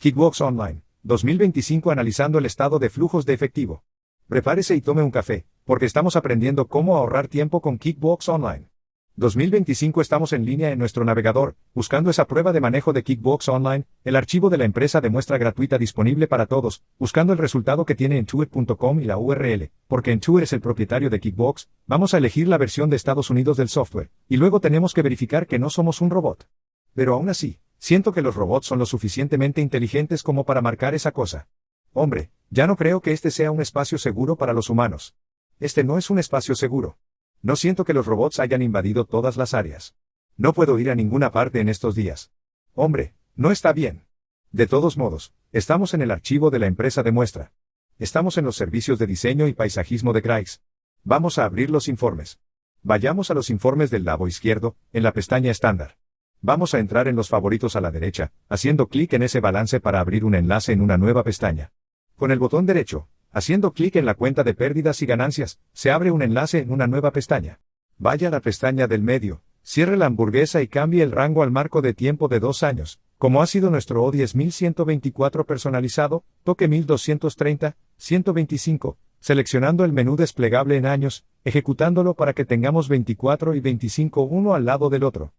Kickbox Online, 2025 analizando el estado de flujos de efectivo. Prepárese y tome un café, porque estamos aprendiendo cómo ahorrar tiempo con Kickbox Online. 2025 estamos en línea en nuestro navegador, buscando esa prueba de manejo de Kickbox Online, el archivo de la empresa de muestra gratuita disponible para todos, buscando el resultado que tiene Intuit.com y la URL, porque Intuit es el propietario de Kickbox. Vamos a elegir la versión de Estados Unidos del software, y luego tenemos que verificar que no somos un robot. Pero aún así, siento que los robots son lo suficientemente inteligentes como para marcar esa cosa. Hombre, ya no creo que este sea un espacio seguro para los humanos. Este no es un espacio seguro. No siento que los robots hayan invadido todas las áreas. No puedo ir a ninguna parte en estos días. Hombre, no está bien. De todos modos, estamos en el archivo de la empresa de muestra. Estamos en los servicios de diseño y paisajismo de Craig's. Vamos a abrir los informes. Vayamos a los informes del lado izquierdo, en la pestaña estándar. Vamos a entrar en los favoritos a la derecha, haciendo clic en ese balance para abrir un enlace en una nueva pestaña. Con el botón derecho, haciendo clic en la cuenta de pérdidas y ganancias, se abre un enlace en una nueva pestaña. Vaya a la pestaña del medio, cierre la hamburguesa y cambie el rango al marco de tiempo de 2 años, como ha sido nuestro O10124 personalizado, toque 1230, 125, seleccionando el menú desplegable en años, ejecutándolo para que tengamos 24 y 25 uno al lado del otro.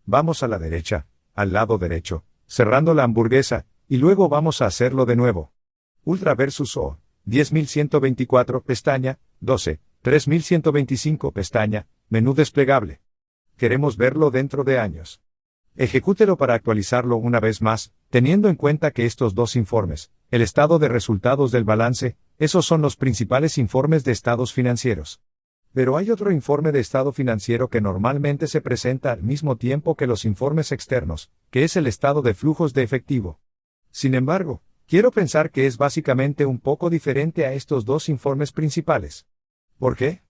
Vamos a la derecha, al lado derecho, cerrando la hamburguesa, y luego vamos a hacerlo de nuevo. Ultra versus O, 10.124, pestaña, 12, 3.125, pestaña, menú desplegable. Queremos verlo dentro de años. Ejecútelo para actualizarlo una vez más, teniendo en cuenta que estos dos informes, el estado de resultados del balance, esos son los principales informes de estados financieros. Pero hay otro informe de estado financiero que normalmente se presenta al mismo tiempo que los informes externos, que es el estado de flujos de efectivo. Sin embargo, quiero pensar que es básicamente un poco diferente a estos dos informes principales. ¿Por qué?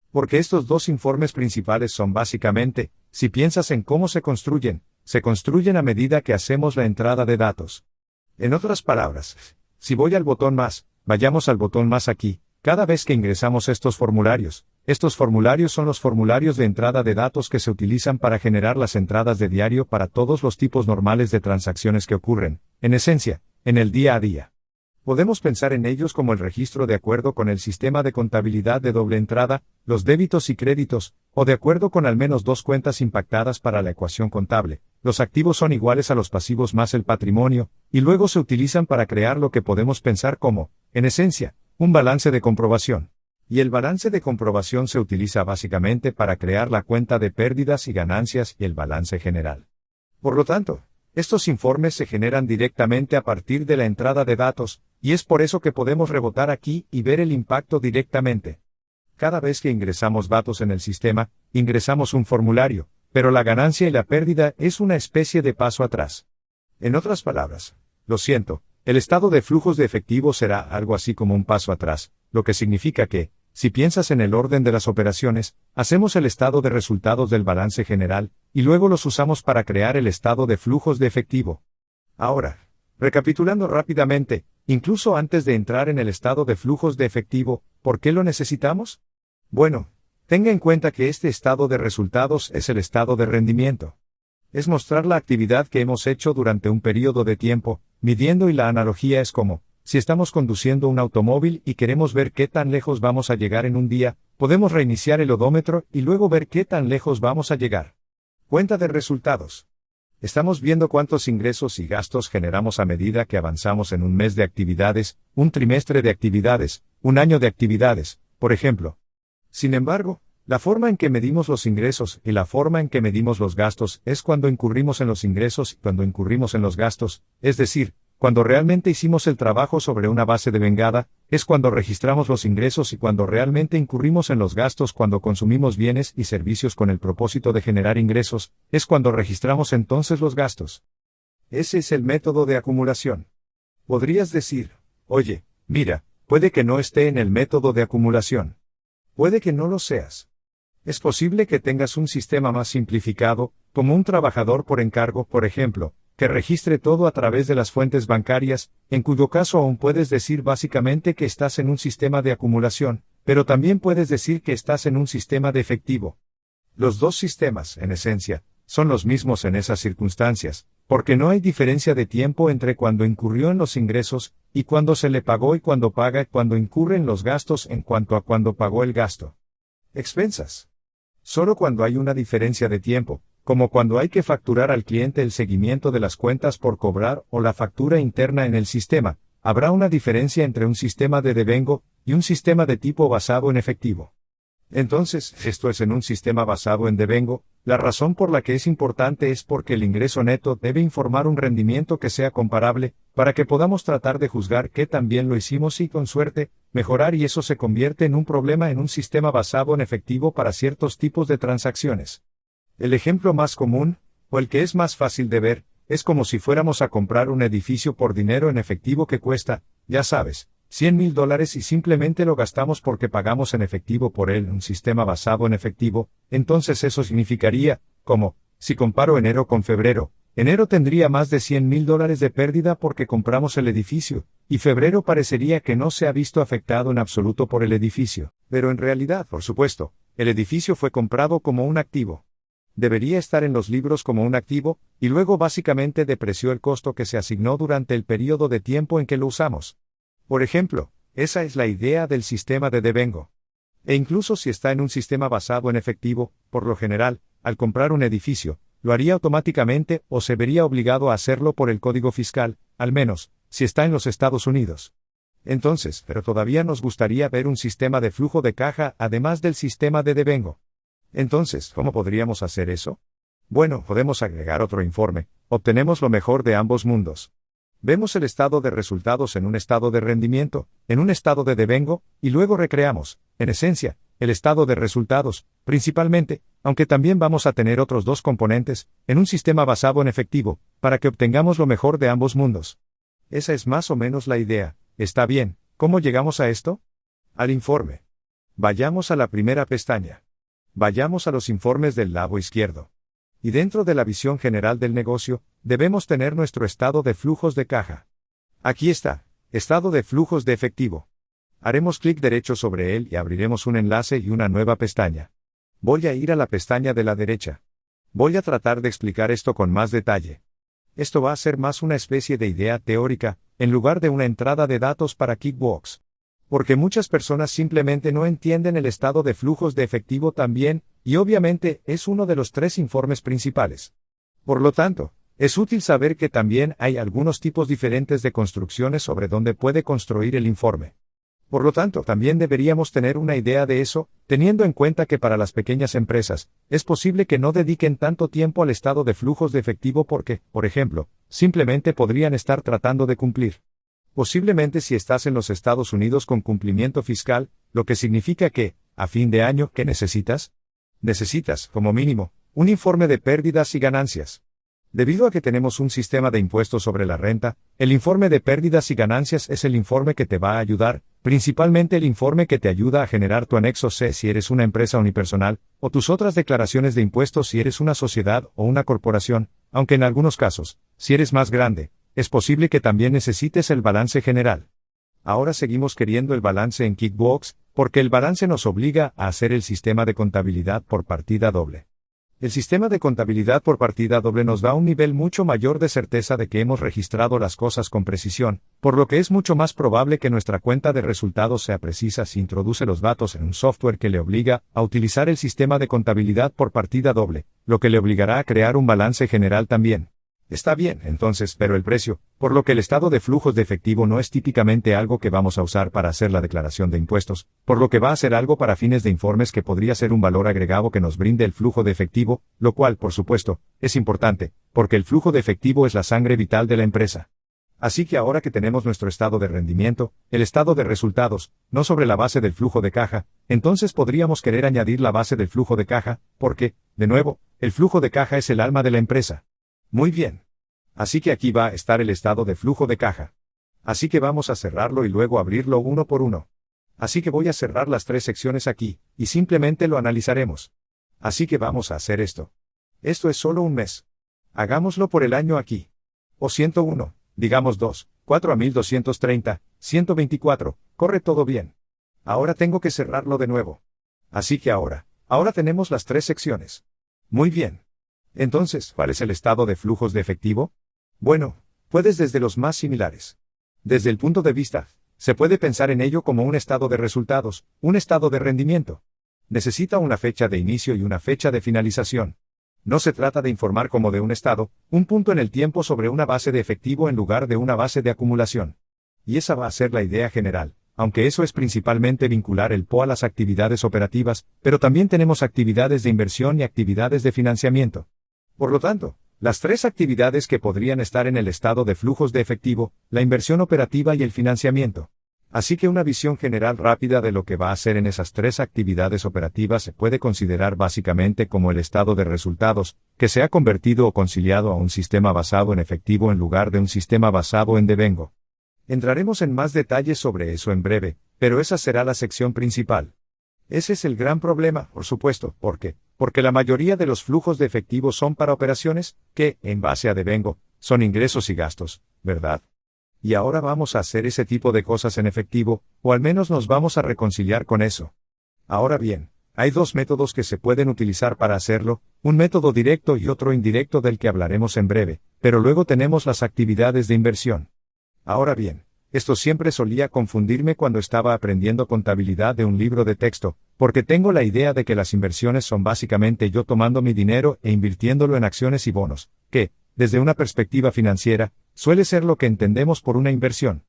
Porque estos dos informes principales son básicamente, si piensas en cómo se construyen a medida que hacemos la entrada de datos. En otras palabras, si voy al botón más, vayamos al botón más aquí, cada vez que ingresamos estos formularios son los formularios de entrada de datos que se utilizan para generar las entradas de diario para todos los tipos normales de transacciones que ocurren, en esencia, en el día a día. Podemos pensar en ellos como el registro de acuerdo con el sistema de contabilidad de doble entrada, los débitos y créditos, o de acuerdo con al menos dos cuentas impactadas para la ecuación contable. Los activos son iguales a los pasivos más el patrimonio, y luego se utilizan para crear lo que podemos pensar como, en esencia, un balance de comprobación. Y el balance de comprobación se utiliza básicamente para crear la cuenta de pérdidas y ganancias y el balance general. Por lo tanto, estos informes se generan directamente a partir de la entrada de datos, y es por eso que podemos rebotar aquí y ver el impacto directamente. Cada vez que ingresamos datos en el sistema, ingresamos un formulario, pero la ganancia y la pérdida es una especie de paso atrás. En otras palabras, lo siento, el estado de flujos de efectivo será algo así como un paso atrás, lo que significa que, si piensas en el orden de las operaciones, hacemos el estado de resultados del balance general, y luego los usamos para crear el estado de flujos de efectivo. Ahora, recapitulando rápidamente, incluso antes de entrar en el estado de flujos de efectivo, ¿por qué lo necesitamos? Bueno, tenga en cuenta que este estado de resultados es el estado de rendimiento. Es mostrar la actividad que hemos hecho durante un periodo de tiempo, midiendo, y la analogía es como, si estamos conduciendo un automóvil y queremos ver qué tan lejos vamos a llegar en un día, podemos reiniciar el odómetro y luego ver qué tan lejos vamos a llegar. Cuenta de resultados. Estamos viendo cuántos ingresos y gastos generamos a medida que avanzamos en un mes de actividades, un trimestre de actividades, un año de actividades, por ejemplo. Sin embargo, la forma en que medimos los ingresos y la forma en que medimos los gastos es cuando incurrimos en los ingresos y cuando incurrimos en los gastos, es decir, cuando realmente hicimos el trabajo sobre una base de vengada, es cuando registramos los ingresos, y cuando realmente incurrimos en los gastos cuando consumimos bienes y servicios con el propósito de generar ingresos, es cuando registramos entonces los gastos. Ese es el método de acumulación. Podrías decir, oye, mira, puede que no esté en el método de acumulación. Puede que no lo seas. Es posible que tengas un sistema más simplificado, como un trabajador por encargo, por ejemplo, que registre todo a través de las fuentes bancarias, en cuyo caso aún puedes decir básicamente que estás en un sistema de acumulación, pero también puedes decir que estás en un sistema de efectivo. Los dos sistemas, en esencia, son los mismos en esas circunstancias, porque no hay diferencia de tiempo entre cuando incurrió en los ingresos, y cuando se le pagó y cuando paga y cuando incurre en los gastos en cuanto a cuando pagó el gasto. Expensas. Solo cuando hay una diferencia de tiempo, como cuando hay que facturar al cliente el seguimiento de las cuentas por cobrar o la factura interna en el sistema, habrá una diferencia entre un sistema de devengo y un sistema de tipo basado en efectivo. Entonces, esto es en un sistema basado en devengo, la razón por la que es importante es porque el ingreso neto debe informar un rendimiento que sea comparable, para que podamos tratar de juzgar qué tan bien lo hicimos y con suerte, mejorar y eso se convierte en un problema en un sistema basado en efectivo para ciertos tipos de transacciones. El ejemplo más común, o el que es más fácil de ver, es como si fuéramos a comprar un edificio por dinero en efectivo que cuesta, ya sabes, $100,000 y simplemente lo gastamos porque pagamos en efectivo por él, un sistema basado en efectivo. Entonces eso significaría, como, si comparo enero con febrero, enero tendría más de $100,000 de pérdida porque compramos el edificio, y febrero parecería que no se ha visto afectado en absoluto por el edificio. Pero en realidad, por supuesto, el edificio fue comprado como un activo. Debería estar en los libros como un activo, y luego básicamente depreció el costo que se asignó durante el periodo de tiempo en que lo usamos. Por ejemplo, esa es la idea del sistema de devengo. E incluso si está en un sistema basado en efectivo, por lo general, al comprar un edificio, lo haría automáticamente o se vería obligado a hacerlo por el código fiscal, al menos, si está en los Estados Unidos. Entonces, pero todavía nos gustaría ver un sistema de flujo de caja además del sistema de devengo. Entonces, ¿cómo podríamos hacer eso? Bueno, podemos agregar otro informe, obtenemos lo mejor de ambos mundos. Vemos el estado de resultados en un estado de rendimiento, en un estado de devengo, y luego recreamos, en esencia, el estado de resultados, principalmente, aunque también vamos a tener otros dos componentes, en un sistema basado en efectivo, para que obtengamos lo mejor de ambos mundos. Esa es más o menos la idea. ¿Está bien? ¿Cómo llegamos a esto? Al informe. Vayamos a la primera pestaña. Vayamos a los informes del lado izquierdo. Y dentro de la visión general del negocio, debemos tener nuestro estado de flujos de caja. Aquí está, estado de flujos de efectivo. Haremos clic derecho sobre él y abriremos un enlace y una nueva pestaña. Voy a ir a la pestaña de la derecha. Voy a tratar de explicar esto con más detalle. Esto va a ser más una especie de idea teórica, en lugar de una entrada de datos para Kickbox. Porque muchas personas simplemente no entienden el estado de flujos de efectivo también, y obviamente es uno de los tres informes principales. Por lo tanto, es útil saber que también hay algunos tipos diferentes de construcciones sobre donde puede construir el informe. Por lo tanto, también deberíamos tener una idea de eso, teniendo en cuenta que para las pequeñas empresas, es posible que no dediquen tanto tiempo al estado de flujos de efectivo porque, por ejemplo, simplemente podrían estar tratando de cumplir. Posiblemente si estás en los Estados Unidos con cumplimiento fiscal, lo que significa que, a fin de año, ¿qué necesitas? Necesitas, como mínimo, un informe de pérdidas y ganancias. Debido a que tenemos un sistema de impuestos sobre la renta, el informe de pérdidas y ganancias es el informe que te va a ayudar, principalmente el informe que te ayuda a generar tu anexo C si eres una empresa unipersonal, o tus otras declaraciones de impuestos si eres una sociedad o una corporación, aunque en algunos casos, si eres más grande, es posible que también necesites el balance general. Ahora seguimos queriendo el balance en Kickbox, porque el balance nos obliga a hacer el sistema de contabilidad por partida doble. El sistema de contabilidad por partida doble nos da un nivel mucho mayor de certeza de que hemos registrado las cosas con precisión, por lo que es mucho más probable que nuestra cuenta de resultados sea precisa si introduce los datos en un software que le obliga a utilizar el sistema de contabilidad por partida doble, lo que le obligará a crear un balance general también. Está bien, entonces, pero el precio, por lo que el estado de flujos de efectivo no es típicamente algo que vamos a usar para hacer la declaración de impuestos, por lo que va a ser algo para fines de informes que podría ser un valor agregado que nos brinde el flujo de efectivo, lo cual, por supuesto, es importante, porque el flujo de efectivo es la sangre vital de la empresa. Así que ahora que tenemos nuestro estado de rendimiento, el estado de resultados, no sobre la base del flujo de caja, entonces podríamos querer añadir la base del flujo de caja, porque, de nuevo, el flujo de caja es el alma de la empresa. Muy bien. Así que aquí va a estar el estado de flujo de caja. Así que vamos a cerrarlo y luego abrirlo uno por uno. Así que voy a cerrar las tres secciones aquí, y simplemente lo analizaremos. Así que vamos a hacer esto. Esto es solo un mes. Hagámoslo por el año aquí. O 101, digamos 2, 4.230, 124, corre todo bien. Ahora tengo que cerrarlo de nuevo. Así que ahora tenemos las tres secciones. Muy bien. Entonces, ¿cuál es el estado de flujos de efectivo? Bueno, puedes desde los más similares. Desde el punto de vista, se puede pensar en ello como un estado de resultados, un estado de rendimiento. Necesita una fecha de inicio y una fecha de finalización. No se trata de informar como de un estado, un punto en el tiempo sobre una base de efectivo en lugar de una base de acumulación. Y esa va a ser la idea general, aunque eso es principalmente vincular el PO a las actividades operativas, pero también tenemos actividades de inversión y actividades de financiamiento. Por lo tanto, las tres actividades que podrían estar en el estado de flujos de efectivo, la inversión operativa y el financiamiento. Así que una visión general rápida de lo que va a hacer en esas tres actividades operativas se puede considerar básicamente como el estado de resultados, que se ha convertido o conciliado a un sistema basado en efectivo en lugar de un sistema basado en devengo. Entraremos en más detalles sobre eso en breve, pero esa será la sección principal. Ese es el gran problema, por supuesto, porque la mayoría de los flujos de efectivo son para operaciones, que, en base a devengo, son ingresos y gastos, ¿verdad? Y ahora vamos a hacer ese tipo de cosas en efectivo, o al menos nos vamos a reconciliar con eso. Ahora bien, hay dos métodos que se pueden utilizar para hacerlo, un método directo y otro indirecto del que hablaremos en breve, pero luego tenemos las actividades de inversión. Ahora bien, esto siempre solía confundirme cuando estaba aprendiendo contabilidad de un libro de texto, porque tengo la idea de que las inversiones son básicamente yo tomando mi dinero e invirtiéndolo en acciones y bonos, que, desde una perspectiva financiera, suele ser lo que entendemos por una inversión.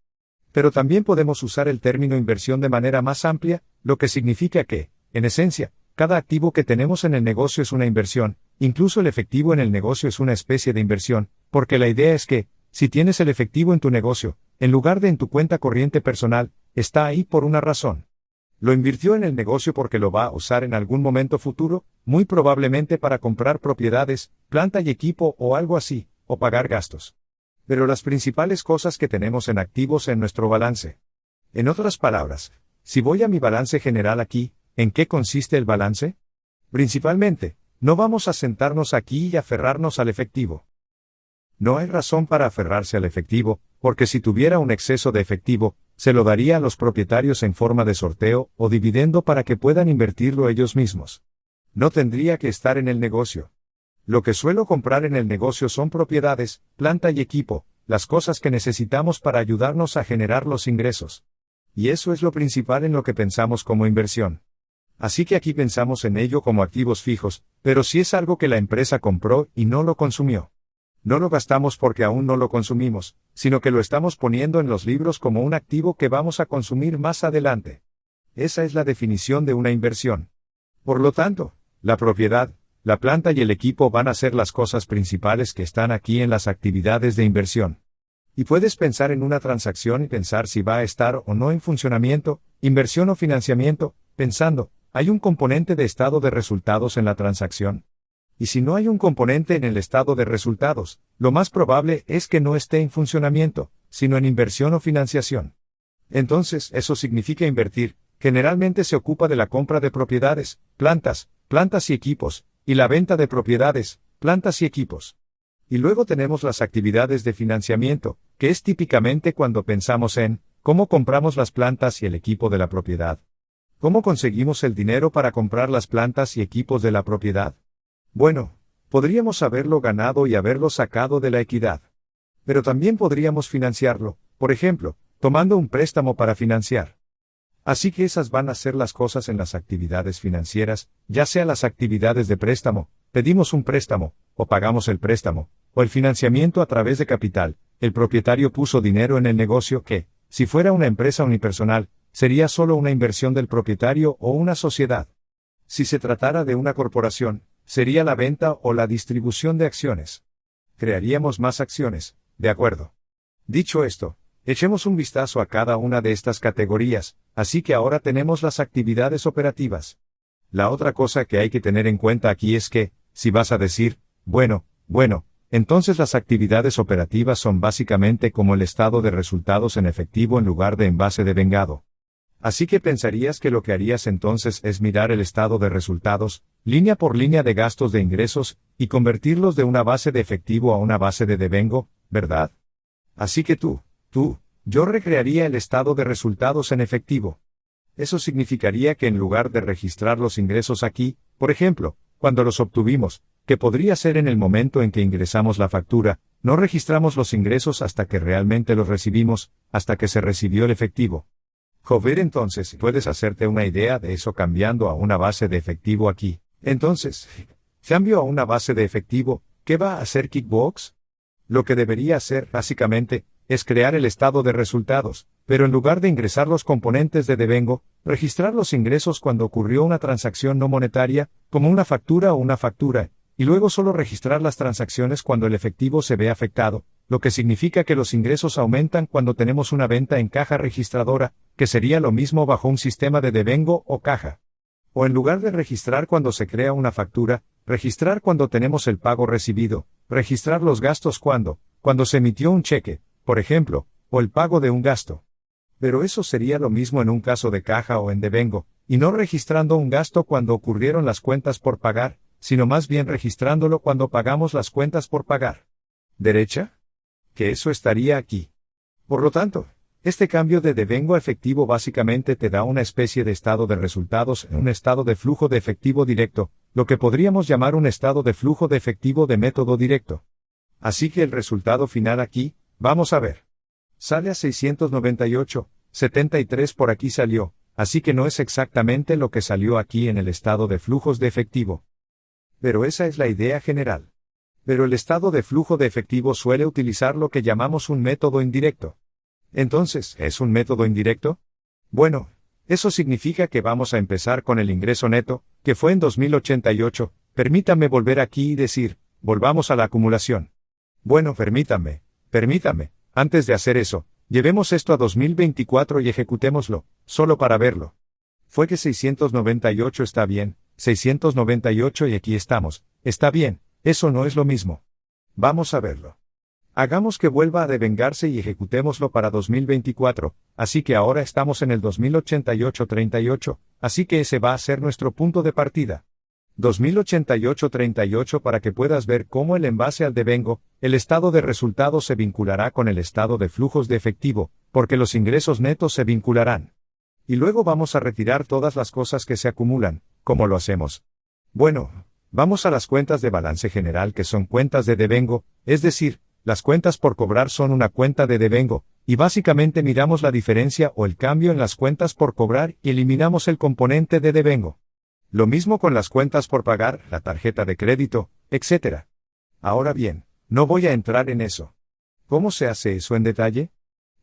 Pero también podemos usar el término inversión de manera más amplia, lo que significa que, en esencia, cada activo que tenemos en el negocio es una inversión, incluso el efectivo en el negocio es una especie de inversión, porque la idea es que, si tienes el efectivo en tu negocio, en lugar de en tu cuenta corriente personal, está ahí por una razón. Lo invirtió en el negocio porque lo va a usar en algún momento futuro, muy probablemente para comprar propiedades, planta y equipo o algo así, o pagar gastos. Pero las principales cosas que tenemos en activos en nuestro balance. En otras palabras, si voy a mi balance general aquí, ¿en qué consiste el balance? Principalmente, no vamos a sentarnos aquí y aferrarnos al efectivo. No hay razón para aferrarse al efectivo, porque si tuviera un exceso de efectivo, se lo daría a los propietarios en forma de sorteo o dividendo para que puedan invertirlo ellos mismos. No tendría que estar en el negocio. Lo que suelo comprar en el negocio son propiedades, planta y equipo, las cosas que necesitamos para ayudarnos a generar los ingresos. Y eso es lo principal en lo que pensamos como inversión. Así que aquí pensamos en ello como activos fijos, pero si es algo que la empresa compró y no lo consumió. No lo gastamos porque aún no lo consumimos, sino que lo estamos poniendo en los libros como un activo que vamos a consumir más adelante. Esa es la definición de una inversión. Por lo tanto, la propiedad, la planta y el equipo van a ser las cosas principales que están aquí en las actividades de inversión. Y puedes pensar en una transacción y pensar si va a estar o no en funcionamiento, inversión o financiamiento, pensando, ¿hay un componente de estado de resultados en la transacción? Y si no hay un componente en el estado de resultados, lo más probable es que no esté en funcionamiento, sino en inversión o financiación. Entonces, eso significa invertir, generalmente se ocupa de la compra de propiedades, plantas y equipos, y la venta de propiedades, plantas y equipos. Y luego tenemos las actividades de financiamiento, que es típicamente cuando pensamos en, ¿cómo compramos las plantas y el equipo de la propiedad? ¿Cómo conseguimos el dinero para comprar las plantas y equipos de la propiedad? Bueno, podríamos haberlo ganado y haberlo sacado de la equidad. Pero también podríamos financiarlo, por ejemplo, tomando un préstamo para financiar. Así que esas van a ser las cosas en las actividades financieras, ya sea las actividades de préstamo, pedimos un préstamo, o pagamos el préstamo, o el financiamiento a través de capital, el propietario puso dinero en el negocio que, si fuera una empresa unipersonal, sería solo una inversión del propietario o una sociedad. Si se tratara de una corporación, sería la venta o la distribución de acciones. Crearíamos más acciones, de acuerdo. Dicho esto, echemos un vistazo a cada una de estas categorías, así que ahora tenemos las actividades operativas. La otra cosa que hay que tener en cuenta aquí es que, si vas a decir, bueno, entonces las actividades operativas son básicamente como el estado de resultados en efectivo en lugar de en base de vengado. Así que pensarías que lo que harías entonces es mirar el estado de resultados, línea por línea de gastos de ingresos, y convertirlos de una base de efectivo a una base de devengo, ¿verdad? Así que yo recrearía el estado de resultados en efectivo. Eso significaría que en lugar de registrar los ingresos aquí, por ejemplo, cuando los obtuvimos, que podría ser en el momento en que ingresamos la factura, no registramos los ingresos hasta que realmente los recibimos, hasta que se recibió el efectivo. Joder, entonces, puedes hacerte una idea de eso cambiando a una base de efectivo aquí. Entonces, cambio a una base de efectivo, ¿qué va a hacer Kickbox? Lo que debería hacer, básicamente, es crear el estado de resultados, pero en lugar de ingresar los componentes de devengo, registrar los ingresos cuando ocurrió una transacción no monetaria, como una factura o una factura, y luego solo registrar las transacciones cuando el efectivo se ve afectado, lo que significa que los ingresos aumentan cuando tenemos una venta en caja registradora, que sería lo mismo bajo un sistema de devengo o caja. O en lugar de registrar cuando se crea una factura, registrar cuando tenemos el pago recibido, registrar los gastos cuando se emitió un cheque, por ejemplo, o el pago de un gasto. Pero eso sería lo mismo en un caso de caja o en devengo, y no registrando un gasto cuando ocurrieron las cuentas por pagar, sino más bien registrándolo cuando pagamos las cuentas por pagar. ¿Derecha? Que eso estaría aquí. Por lo tanto, este cambio de devengo a efectivo básicamente te da una especie de estado de resultados en un estado de flujo de efectivo directo, lo que podríamos llamar un estado de flujo de efectivo de método directo. Así que el resultado final aquí, vamos a ver. Sale a 698,73 por aquí salió, así que no es exactamente lo que salió aquí en el estado de flujos de efectivo. Pero esa es la idea general. Pero el estado de flujo de efectivo suele utilizar lo que llamamos un método indirecto. Entonces, ¿es un método indirecto? Bueno, eso significa que vamos a empezar con el ingreso neto, que fue en 2088, permítame volver aquí y decir, volvamos a la acumulación. Bueno, permítame, antes de hacer eso, llevemos esto a 2024 y ejecutémoslo, solo para verlo. Fue que 698 está bien, 698 y aquí estamos, está bien, eso no es lo mismo. Vamos a verlo. Hagamos que vuelva a devengarse y ejecutémoslo para 2024, así que ahora estamos en el 2088-38, así que ese va a ser nuestro punto de partida. 2088-38 para que puedas ver cómo el envase al devengo, el estado de resultados se vinculará con el estado de flujos de efectivo, porque los ingresos netos se vincularán. Y luego vamos a retirar todas las cosas que se acumulan, ¿cómo lo hacemos? Bueno, vamos a las cuentas de balance general que son cuentas de devengo, es decir, las cuentas por cobrar son una cuenta de devengo, y básicamente miramos la diferencia o el cambio en las cuentas por cobrar y eliminamos el componente de devengo. Lo mismo con las cuentas por pagar, la tarjeta de crédito, etc. Ahora bien, no voy a entrar en eso. ¿Cómo se hace eso en detalle?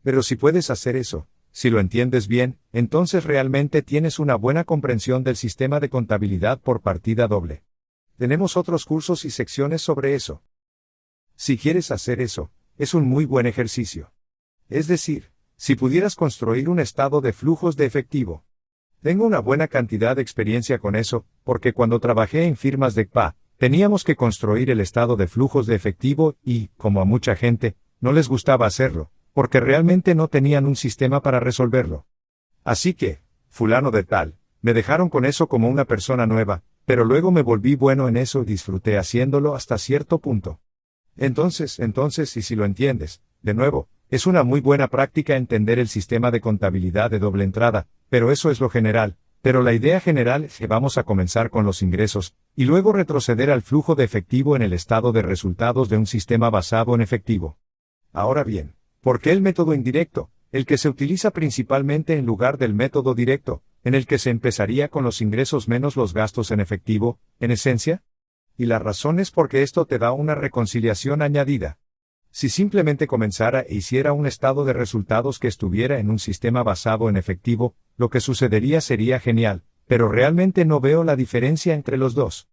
Pero si puedes hacer eso, si lo entiendes bien, entonces realmente tienes una buena comprensión del sistema de contabilidad por partida doble. Tenemos otros cursos y secciones sobre eso. Si quieres hacer eso, es un muy buen ejercicio. Es decir, si pudieras construir un estado de flujos de efectivo. Tengo una buena cantidad de experiencia con eso, porque cuando trabajé en firmas de CPA, teníamos que construir el estado de flujos de efectivo y, como a mucha gente, no les gustaba hacerlo, porque realmente no tenían un sistema para resolverlo. Así que, fulano de tal, me dejaron con eso como una persona nueva, pero luego me volví bueno en eso y disfruté haciéndolo hasta cierto punto. Entonces, y si lo entiendes, de nuevo, es una muy buena práctica entender el sistema de contabilidad de doble entrada, pero eso es lo general, pero la idea general es que vamos a comenzar con los ingresos, y luego retroceder al flujo de efectivo en el estado de resultados de un sistema basado en efectivo. Ahora bien, ¿por qué el método indirecto, el que se utiliza principalmente en lugar del método directo, en el que se empezaría con los ingresos menos los gastos en efectivo, en esencia? Y la razón es porque esto te da una reconciliación añadida. Si simplemente comenzara e hiciera un estado de resultados que estuviera en un sistema basado en efectivo, lo que sucedería sería genial, pero realmente no veo la diferencia entre los dos.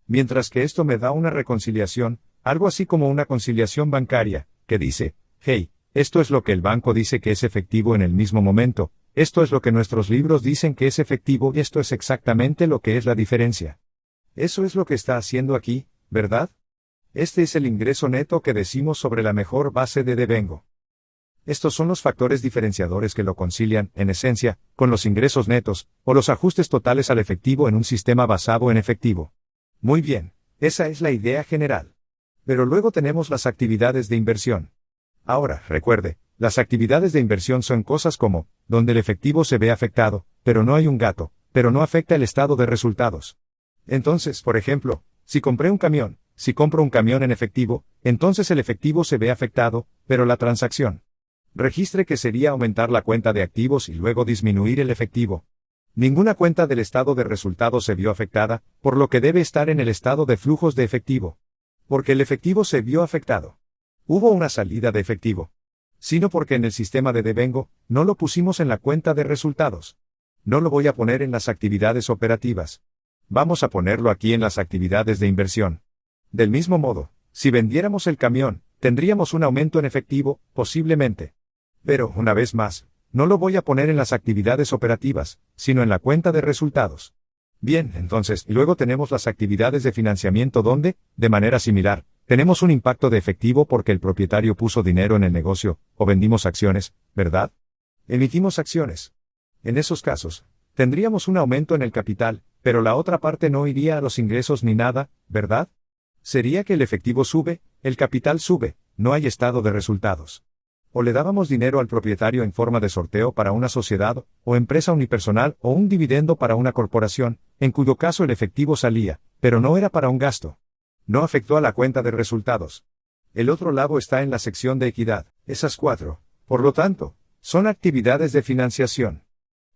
Mientras que esto me da una reconciliación, algo así como una conciliación bancaria, que dice, hey, esto es lo que el banco dice que es efectivo en el mismo momento, esto es lo que nuestros libros dicen que es efectivo y esto es exactamente lo que es la diferencia. Eso es lo que está haciendo aquí, ¿verdad? Este es el ingreso neto que decimos sobre la mejor base de devengo. Estos son los factores diferenciadores que lo concilian, en esencia, con los ingresos netos, o los ajustes totales al efectivo en un sistema basado en efectivo. Muy bien, esa es la idea general. Pero luego tenemos las actividades de inversión. Ahora, recuerde, las actividades de inversión son cosas como, donde el efectivo se ve afectado, pero no hay un gato, pero no afecta el estado de resultados. Entonces, por ejemplo, Si compro un camión en efectivo, entonces el efectivo se ve afectado, pero la transacción. Registre que sería aumentar la cuenta de activos y luego disminuir el efectivo. Ninguna cuenta del estado de resultados se vio afectada, por lo que debe estar en el estado de flujos de efectivo. Porque el efectivo se vio afectado. Hubo una salida de efectivo. Sino porque en el sistema de devengo, no lo pusimos en la cuenta de resultados. No lo voy a poner en las actividades operativas. Vamos a ponerlo aquí en las actividades de inversión. Del mismo modo, si vendiéramos el camión, tendríamos un aumento en efectivo, posiblemente. Pero, una vez más, no lo voy a poner en las actividades operativas, sino en la cuenta de resultados. Bien, entonces, y luego tenemos las actividades de financiamiento donde, de manera similar, tenemos un impacto de efectivo porque el propietario puso dinero en el negocio, o vendimos acciones, ¿verdad? Emitimos acciones. En esos casos, tendríamos un aumento en el capital, pero la otra parte no iría a los ingresos ni nada, ¿verdad? Sería que el efectivo sube, el capital sube, no hay estado de resultados. O le dábamos dinero al propietario en forma de sorteo para una sociedad, o empresa unipersonal, o un dividendo para una corporación, en cuyo caso el efectivo salía, pero no era para un gasto. No afectó a la cuenta de resultados. El otro lado está en la sección de equidad, esas 4, por lo tanto, son actividades de financiación.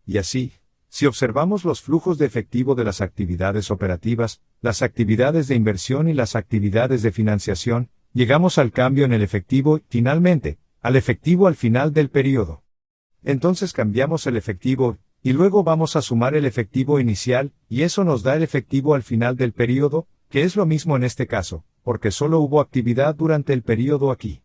Y así, si observamos los flujos de efectivo de las actividades operativas, las actividades de inversión y las actividades de financiación, llegamos al cambio en el efectivo y, finalmente, al efectivo al final del periodo. Entonces cambiamos el efectivo, y luego vamos a sumar el efectivo inicial, y eso nos da el efectivo al final del periodo, que es lo mismo en este caso, porque solo hubo actividad durante el periodo aquí.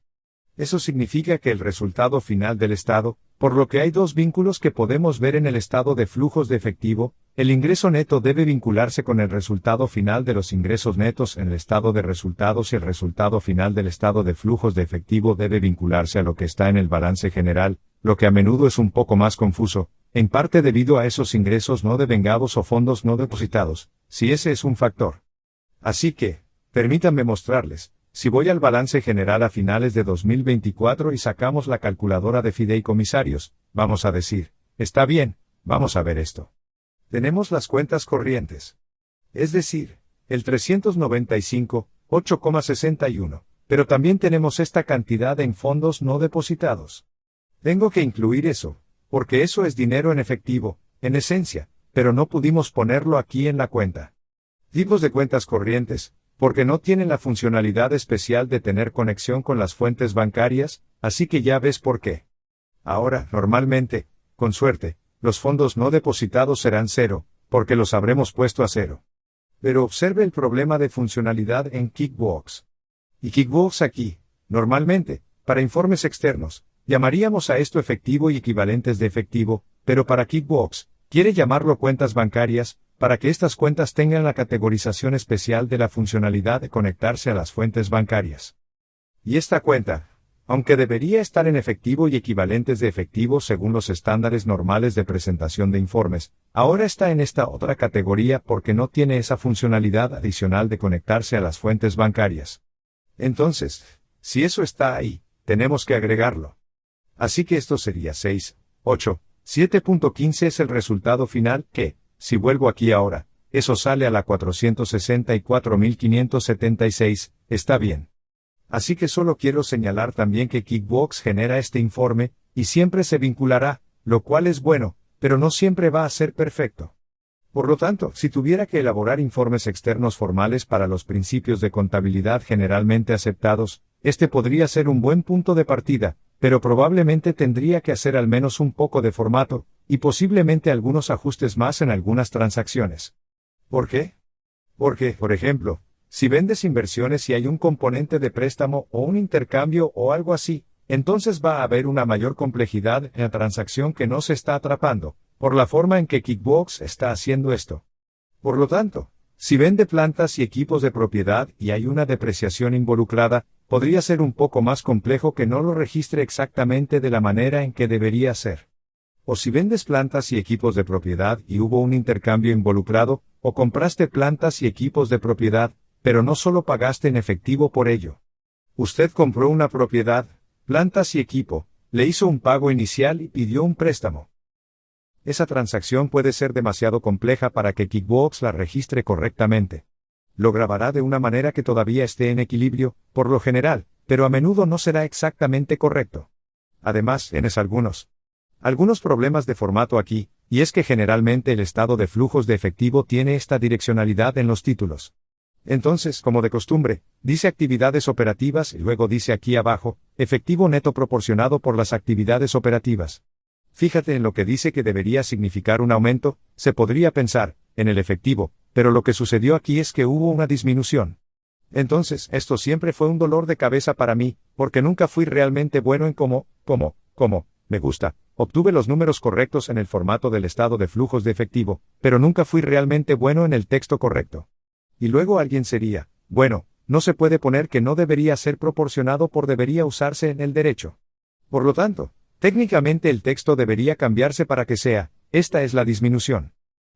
Eso significa que el resultado final del estado, por lo que hay dos vínculos que podemos ver en el estado de flujos de efectivo, el ingreso neto debe vincularse con el resultado final de los ingresos netos en el estado de resultados y el resultado final del estado de flujos de efectivo debe vincularse a lo que está en el balance general, lo que a menudo es un poco más confuso, en parte debido a esos ingresos no devengados o fondos no depositados, si ese es un factor. Así que, permítanme mostrarles. Si voy al balance general a finales de 2024 y sacamos la calculadora de fideicomisarios, vamos a decir, está bien, vamos a ver esto. Tenemos las cuentas corrientes. Es decir, el 395, 8,61, pero también tenemos esta cantidad en fondos no depositados. Tengo que incluir eso, porque eso es dinero en efectivo, en esencia, pero no pudimos ponerlo aquí en la cuenta. Tipos de cuentas corrientes, porque no tienen la funcionalidad especial de tener conexión con las fuentes bancarias, así que ya ves por qué. Ahora, normalmente, con suerte, los fondos no depositados serán 0, porque los habremos puesto a 0. Pero observe el problema de funcionalidad en QuickBooks. Y QuickBooks aquí, normalmente, para informes externos, llamaríamos a esto efectivo y equivalentes de efectivo, pero para QuickBooks, quiere llamarlo cuentas bancarias, para que estas cuentas tengan la categorización especial de la funcionalidad de conectarse a las fuentes bancarias. Y esta cuenta, aunque debería estar en efectivo y equivalentes de efectivo según los estándares normales de presentación de informes, ahora está en esta otra categoría porque no tiene esa funcionalidad adicional de conectarse a las fuentes bancarias. Entonces, si eso está ahí, tenemos que agregarlo. Así que esto sería 6, 8, 7.15 es el resultado final que, si vuelvo aquí ahora, eso sale a la 464.576, está bien. Así que solo quiero señalar también que QuickBooks genera este informe, y siempre se vinculará, lo cual es bueno, pero no siempre va a ser perfecto. Por lo tanto, si tuviera que elaborar informes externos formales para los principios de contabilidad generalmente aceptados, este podría ser un buen punto de partida, pero probablemente tendría que hacer al menos un poco de formato, y posiblemente algunos ajustes más en algunas transacciones. ¿Por qué? Porque, por ejemplo, si vendes inversiones y hay un componente de préstamo o un intercambio o algo así, entonces va a haber una mayor complejidad en la transacción que no se está atrapando, por la forma en que QuickBooks está haciendo esto. Por lo tanto, si vende plantas y equipos de propiedad y hay una depreciación involucrada, podría ser un poco más complejo que no lo registre exactamente de la manera en que debería ser. O si vendes plantas y equipos de propiedad y hubo un intercambio involucrado, o compraste plantas y equipos de propiedad, pero no solo pagaste en efectivo por ello. Usted compró una propiedad, plantas y equipo, le hizo un pago inicial y pidió un préstamo. Esa transacción puede ser demasiado compleja para que QuickBooks la registre correctamente. Lo grabará de una manera que todavía esté en equilibrio, por lo general, pero a menudo no será exactamente correcto. Además, tienes algunos problemas de formato aquí, y es que generalmente el estado de flujos de efectivo tiene esta direccionalidad en los títulos. Entonces, como de costumbre, dice actividades operativas y luego dice aquí abajo, efectivo neto proporcionado por las actividades operativas. Fíjate en lo que dice que debería significar un aumento, se podría pensar, en el efectivo, pero lo que sucedió aquí es que hubo una disminución. Entonces, esto siempre fue un dolor de cabeza para mí, porque nunca fui realmente bueno en cómo, me gusta. Obtuve los números correctos en el formato del estado de flujos de efectivo, pero nunca fui realmente bueno en el texto correcto. Y luego alguien sería, bueno, no se puede poner que no debería ser proporcionado por debería usarse en el derecho. Por lo tanto, técnicamente el texto debería cambiarse para que sea, esta es la disminución.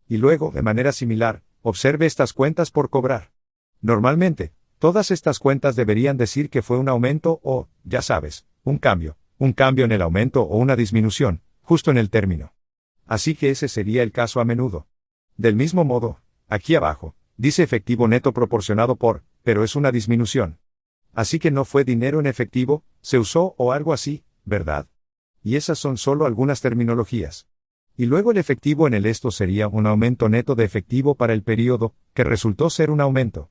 Y luego, de manera similar, observe estas cuentas por cobrar. Normalmente, todas estas cuentas deberían decir que fue un aumento o, ya sabes, un cambio en el aumento o una disminución, justo en el término. Así que ese sería el caso a menudo. Del mismo modo, aquí abajo, dice efectivo neto proporcionado por, pero es una disminución. Así que no fue dinero en efectivo, se usó o algo así, ¿verdad? Y esas son solo algunas terminologías. Y luego el efectivo en el esto sería un aumento neto de efectivo para el periodo, que resultó ser un aumento.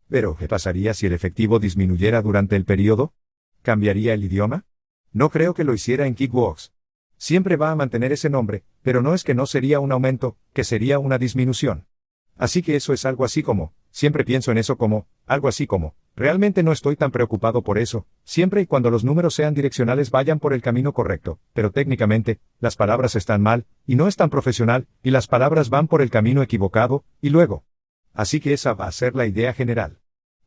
Pero, ¿qué pasaría si el efectivo disminuyera durante el periodo? ¿Cambiaría el idioma? No creo que lo hiciera en Kickbox. Siempre va a mantener ese nombre, pero no es que no sería un aumento, que sería una disminución. Así que eso es algo así como, siempre pienso en eso como, algo así como, realmente no estoy tan preocupado por eso, siempre y cuando los números sean direccionales vayan por el camino correcto, pero técnicamente, las palabras están mal, y no es tan profesional, y las palabras van por el camino equivocado, y luego. Así que esa va a ser la idea general.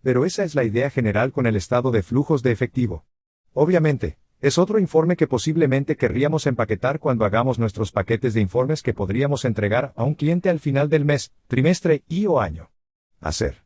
Pero esa es la idea general con el estado de flujos de efectivo. Obviamente, es otro informe que posiblemente querríamos empaquetar cuando hagamos nuestros paquetes de informes que podríamos entregar a un cliente al final del mes, trimestre y o año. Hacer.